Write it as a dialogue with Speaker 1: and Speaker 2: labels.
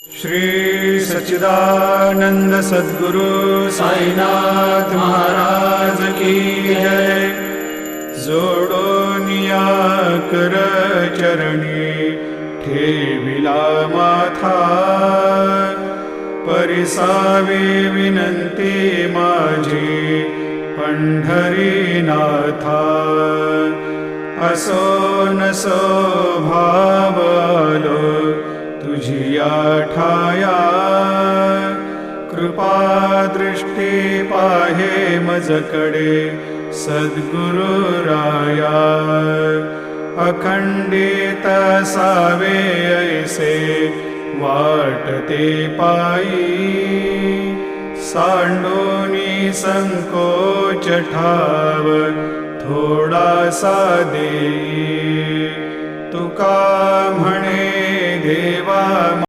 Speaker 1: श्री सच्चिदानंद सद्गुरु साईनाथ महाराज की जय। जोडोनिया कर चरणी ठेविला माथा, परिसावे विनंती माझी पंढरीनाथा। असो नसो भाव आलो तुझिया ठाया, कृपा दृष्टी पाहे मजकडे सद्गुरु राया। अखंडित सावे ऐसे वाटते पायी, सांडोनी संकोच ठाव थोडासा देई। तुका म्हणे देवा